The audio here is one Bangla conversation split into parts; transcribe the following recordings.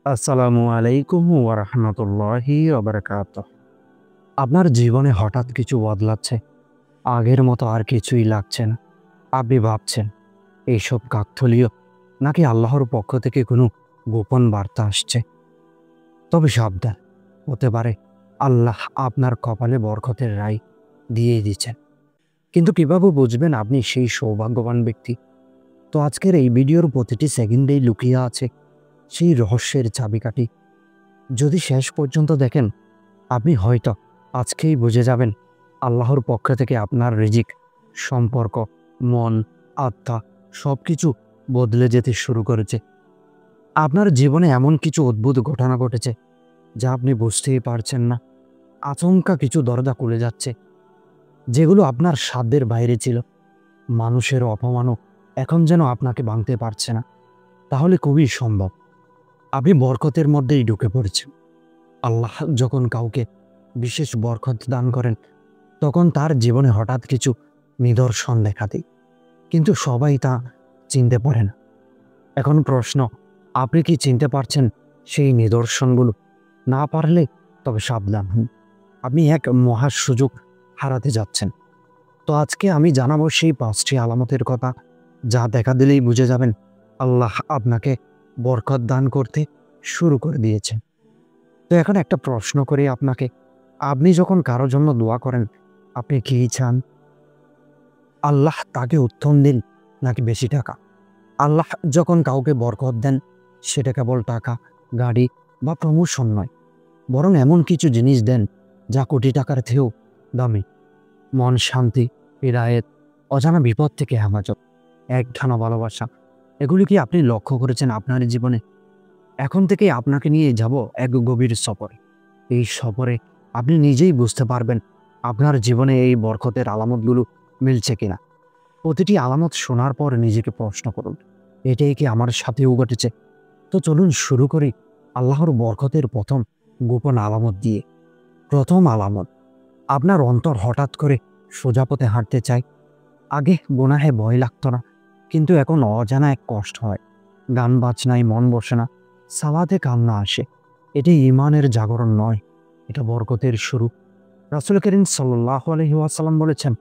আসসালামু আলাইকুম ওয়া রাহমাতুল্লাহি ওয়া বারাকাতুহু। আপনার জীবনে হঠাৎ কিছু বদলাচ্ছে। আগের মতো আর কিছুই লাগছে না। আপনি ভাবছেন, এইসব কাকতালীয় নাকি আল্লাহর পক্ষ থেকে কোনো গোপন বার্তা আসছে? তবে সাবধান, হতে পারে আল্লাহ আপনার কপালে বরকতের রায় দিয়েই দিচ্ছেন। কিন্তু কিভাবে বুঝবেন আপনি সেই সৌভাগ্যবান ব্যক্তি? তো আজকের এই ভিডিওর প্রতিটি সেকেন্ডেই লুকিয়ে আছে সেই রহস্যের চাবিকাঠি। যদি শেষ পর্যন্ত দেখেন, আপনি হয়তো আজকেই বুঝে যাবেন আল্লাহর পক্ষ থেকে আপনার রিজিক, সম্পর্ক, মন, আত্মা সবকিছু বদলে যেতে শুরু করেছে। আপনার জীবনে এমন কিছু অদ্ভুত ঘটনা ঘটেছে যা আপনি বুঝতেই পারছেন না। আচমকা কিছু দরজা খুলে যাচ্ছে যেগুলো আপনার সাধ্যের বাইরে ছিল। মানুষের অপমানও এখন যেন আপনাকে ভাঙতে পারছে না। তাহলে খুবই সম্ভব আপনি বরকতের মধ্যেই ঢুকে পড়েছেন। আল্লাহ যখন কাউকে বিশেষ বরকত দান করেন, তখন তার জীবনে হঠাৎ কিছু নিদর্শন দেখা দেয়, কিন্তু সবাই তা চিনতে পারে না। এখন প্রশ্ন, আপনি কি চিনতে পারছেন সেই নিদর্শনগুলো? না পারলে তবে সাবধান হন, আপনি এক মহা সুযোগ হারাতে যাচ্ছেন। তো আজকে আমি জানাবো সেই ৫টি আলামতের কথা, যা দেখা দিলেই বুঝে যাবেন আল্লাহ আপনাকে বরকত দান করতে শুরু করে দিয়েছেন। তো এখন একটা প্রশ্ন করি আপনাকে, আপনি যখন কারো জন্য দোয়া করেন, আপনি কি চান? আল্লাহ তাকে উত্তম দিন নাকি বেশি টাকা? আল্লাহ যখন কাউকে বরকত দেন, সেটা কেবল টাকা, গাড়ি বা প্রমোশন নয়, বরং এমন কিছু জিনিস দেন যা কোটি টাকার থেকেও দামি। মন শান্তি, হিদায়েত, অজানা বিপদ থেকে হেফাজত, একটানা ভালোবাসা। এগুলি কি আপনি লক্ষ্য করেছেন আপনার জীবনে? এখন থেকেই আপনাকে নিয়ে যাব এক গভীর সফরে। এই সফরে আপনি নিজেই বুঝতে পারবেন আপনার জীবনে এই বরকতের আলামতগুলো মিলছে কিনা। প্রতিটি আলামত শোনার পর নিজেকে প্রশ্ন করুন, এটাই কি আমার সাথেও ঘটেছে? তো চলুন শুরু করি আল্লাহর বরকতের প্রথম গোপন আলামত দিয়ে। প্রথম আলামত, আপনার অন্তর হঠাৎ করে সোজা পথে হাঁটতে চায়। আগে গুনাহে ভয় লাগতো না, কিন্তু এখন অজানা এক কষ্ট হয়। গান বাজনায় মন বসে না, সালাতে কান্না আসে। এটি ঈমানের জাগরণ নয়, এটা বরকতের শুরু। রাসূল করিম সাল্লাল্লাহু আলাইহি ওয়াসাল্লাম বলেছেন,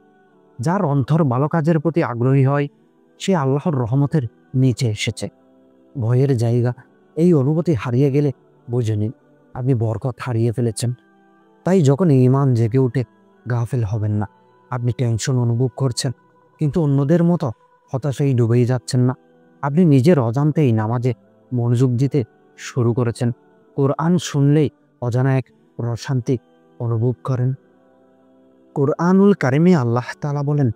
যার অন্তর ভালো কাজের প্রতি আগ্রহী হয়, সে আল্লাহর রহমতের নিচে এসেছে। ভয়ের জায়গা, এই অনুভূতি হারিয়ে গেলে বুঝে নিন আপনি বরকত হারিয়ে ফেলেছেন। তাই যখন ঈমান জেগে উঠে, গাফেল হবেন না। আপনি টেনশন অনুভব করছেন, কিন্তু অন্যদের মতো হতাশায় ডুবেই যাচ্ছেন না। আপনি নিজের অজান্তেই নামাজে মনোযোগ দিতে শুরু করেছেন। কোরআন শুনলেই অজানা এক প্রশান্তি অনুভব করেন। কোরআনুল কারিমে আল্লাহ তাআলা বলেন,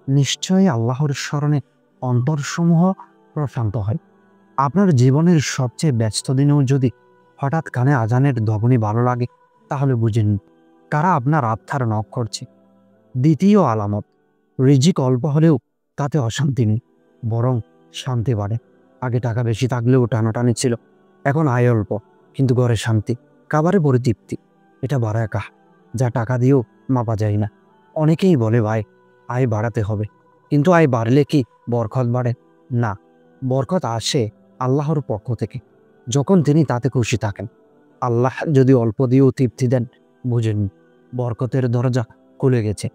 নিশ্চয়ই আল্লাহর স্মরণে অন্তরসমূহ প্রশান্ত হয়। আপনার জীবনের সবচেয়ে ব্যস্ত দিনেও যদি হঠাৎ কানে আজানের ধ্বনি ভালো লাগে, তাহলে বুঝে নিন কারা আপনার আত্মার নখ করছে। দ্বিতীয় আলামত, রিজিক অল্প হলেও তাতে অশান্তি নেই, বরং শান্তি বাড়ে। আগে টাকা বেশি থাকলেও টানাটানি ছিল, এখন আয় অল্প কিন্তু ঘরে শান্তি, খাবারে পরিতৃপ্তি। এটা বারাকা, যা টাকা দিয়েও মাপা যায় না। অনেকেই বলে, ভাই আয় বাড়াতে হবে, কিন্তু আয় বাড়লে কি বরকত বাড়ে? না, বরকত আসে আল্লাহর পক্ষ থেকে, যখন তিনি তাতে খুশি থাকেন। আল্লাহ যদি অল্প দিয়েও তৃপ্তি দেন, বুঝে নিন বরকতের দরজা খুলে গেছে।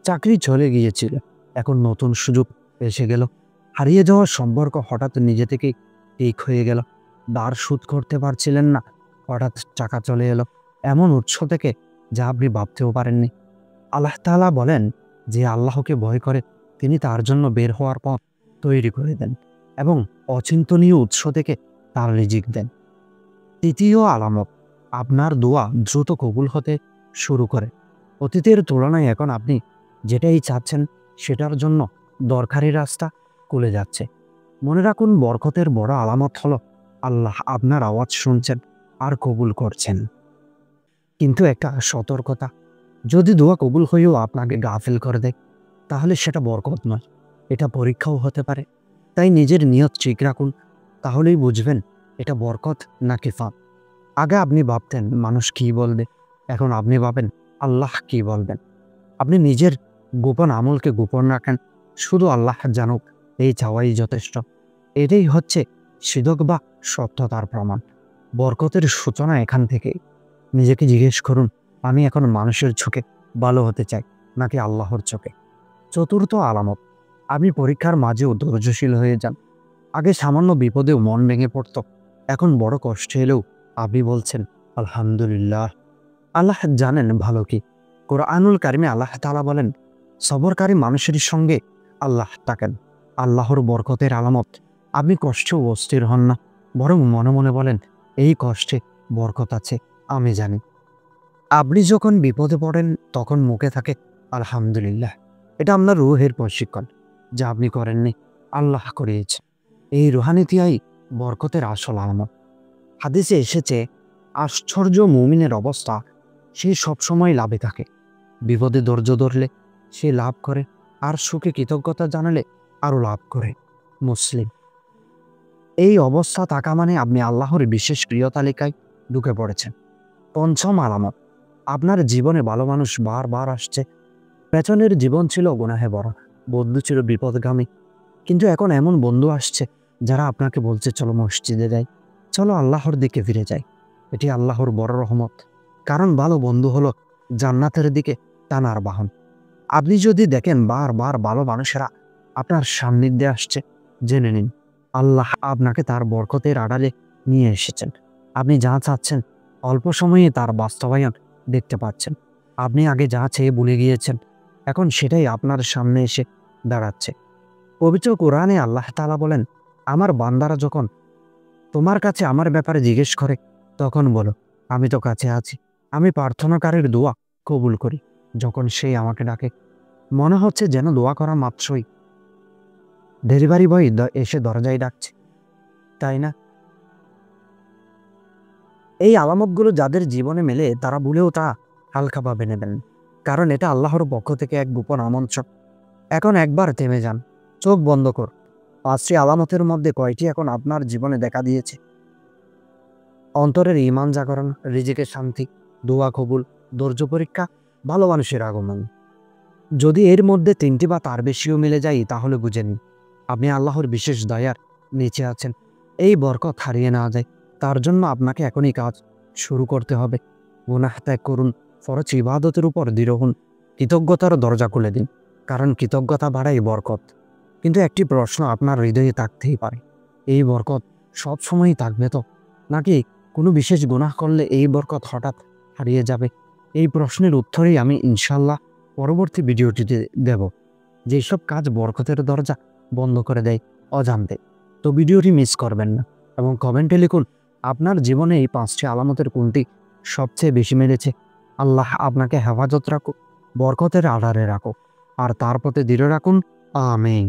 চাকরি চলে গিয়েছিল, এখন নতুন সুযোগ এসে গেল। হারিয়ে যাওয়ার সম্পর্ক হঠাৎ নিজে থেকেই ঠিক হয়ে গেল। ধার শোধ করতে পারছিলেন না, হঠাৎ টাকা চলে এলো এমন উৎস থেকে, যা আপনি ভাবতেও পারেননি। আল্লাহ তাআলা বলেন, যে আল্লাহকে ভয় করে তিনি তার জন্য বের হওয়ার পথ তৈরি করে দেন এবং অচিন্তনীয় উৎস থেকে তার রিজিক দেন। তৃতীয় আলামত, আপনার দোয়া দ্রুত কবুল হতে শুরু করে। অতীতের তুলনায় এখন আপনি যেটাই চাচ্ছেন, সেটার জন্য দরকারি রাস্তা খুলে যাচ্ছে। মনে রাখুন, বরকতের বড় আলামত হলো আল্লাহ আপনার আওয়াজ শুনছেন আর কবুল করছেন। কিন্তু একটা সতর্কতা, যদি দোয়া কবুল হয়েও আপনাকে গাফেল করে দেয়, তাহলে সেটা বরকত নয়, এটা পরীক্ষাও হতে পারে। তাই নিজের নিয়ত ঠিক রাখুন, তাহলেই বুঝবেন এটা বরকত নাকি ফাঁদ। আগে আপনি ভাবতেন মানুষ কি বলবে, এখন আপনি ভাবেন আল্লাহ কি বলবেন। আপনি নিজের গোপন আমলকে গোপন রাখেন, শুধু আল্লাহ জানুক, এই চাওয়াই যথেষ্ট। এটাই হচ্ছে সিদক বা সত্যতার প্রমাণ। বরকতের সূচনা এখান থেকে। নিজেকে জিজ্ঞেস করুন, আমি এখন মানুষের চোখে ভালো হতে চাই নাকি আল্লাহর চোখে? চতুর্থ আলামত, আপনি পরীক্ষার মাঝেও ধৈর্যশীল হয়ে যান। আগে সামান্য বিপদেও মন ভেঙে পড়ত, এখন বড় কষ্ট এলেও আপনি বলছেন আলহামদুলিল্লাহ। আল্লাহ জানেন ভালো কি। কোরআনুল কারিমে আল্লাহ তাআলা বলেন, সবরকারী মানুষের সঙ্গে আল্লাহ থাকেন। আল্লাহর বরকতের আলামত, আপনি কষ্টেও অস্থির হন না, বরং মনে মনে বলেন এই কষ্টে বরকত আছে, আমি জানি। আপনি যখন বিপদে পড়েন তখন মুখে থাকে আলহামদুলিল্লাহ। এটা আপনার রূহের প্রশিক্ষণ, যা আপনি করেননি, আল্লাহ করিয়েছে। এই রুহানিতিয়াই বরকতের আসল আলামত। হাদিসে এসেছে, আশ্চর্য মুমিনের অবস্থা, সে সবসময় লাভে থাকে। বিপদে ধৈর্য ধরলে সে লাভ করে, আর সুখে কৃতজ্ঞতা জানালে আরও লাভ করে। মুসলিম। এই অবস্থা থাকা মানে আপনি আল্লাহর বিশেষ প্রিয় তালিকায় ঢুকে পড়েছেন। পঞ্চম আলামত, আপনার জীবনে ভালো মানুষ বারবার আসছে। পেছনের জীবন ছিল গুনাহে বড়, বন্ধু ছিল বিপদগামী, কিন্তু এখন এমন বন্ধু আসছে যারা আপনাকে বলছে চলো মসজিদে যাই, চলো আল্লাহর দিকে ফিরে যাই। এটি আল্লাহর বড় রহমত, কারণ ভালো বন্ধু হলো জান্নাতের দিকে টানার বাহন। আপনি যদি দেখেন বারবার ভালো মানুষেরা আপনার সান্নিধ্যে আসছে, জেনে নিন আল্লাহ আপনাকে তার বরকতের আড়ালে নিয়ে এসেছেন। আপনি যা চাচ্ছেন অল্প সময়ে তার বাস্তবায়ন দেখতে পাচ্ছেন। আপনি আগে যা চেয়ে ভুলে গিয়েছেন, এখন সেটাই আপনার সামনে এসে দাঁড়াচ্ছে। পবিত্র কোরআনে আল্লাহ তাআলা বলেন, আমার বান্দারা যখন তোমার কাছে আমার ব্যাপারে জিজ্ঞেস করে তখন বলো আমি তো কাছে আছি। আমি প্রার্থনাকারীর দোয়া কবুল করি। যখন সে আমাকে ডাকে মনে হচ্ছে যেন দোয়া করা মাত্রই ডেলিভারি বয় এসে দরজায় ডাকছে, তাই না? এই আলামতগুলো যাদের জীবনে মেলে তারা ভুলেও তা হালকাভাবে নেবেন, কারণ এটা আল্লাহর পক্ষ থেকে এক গোপন আমন্ত্রণ। এখন একবার থেমে যান, চোখ বন্ধ কর। ৫টি আলামতের মধ্যে কয়টি এখন আপনার জীবনে দেখা দিয়েছে? অন্তরের ঈমান জাগরণ, রিজিকের শান্তি, দোয়া কবুল, ধৈর্য পরীক্ষা, ভালো মানুষের আগমন। যদি এর মধ্যে ৩টি বা তার বেশিও মিলে যায় তাহলে বুঝে নিন আপনি আল্লাহর বিশেষ দয়ার নিচে আছেন। এই বরকত হারিয়ে না যায় তার জন্য আপনাকে এখনই কাজ শুরু করতে হবে। গুনাহ ত্যাগ করুন, ফরজ ইবাদতের উপর দৃঢ় হন, কৃতজ্ঞতার দরজা খুলে দিন, কারণ কৃতজ্ঞতা বাড়ায় বরকত। কিন্তু একটি প্রশ্ন আপনার হৃদয়ে থাকতেই পারে, এই বরকত সব সময়ই থাকবে তো, নাকি কোনো বিশেষ গুনাহ করলে এই বরকত হঠাৎ হারিয়ে যাবে? এই প্রশ্নের উত্তরেই আমি ইনশাল্লাহ পরবর্তী ভিডিওটিতে দেব। যেসব কাজ বরকতের দরজা বন্ধ করে দেয় অজান্তে। তো ভিডিওটি মিস করবেন না এবং কমেন্টে লিখুন আপনার জীবনে এই 5টি আলামতের কোনটি সবচেয়ে বেশি মেলেছে। আল্লাহ আপনাকে হেফাজত রাখুক, বরকতের আড়ালে রাখুক, আর তার পথে দৃঢ় রাখুন। আমিন।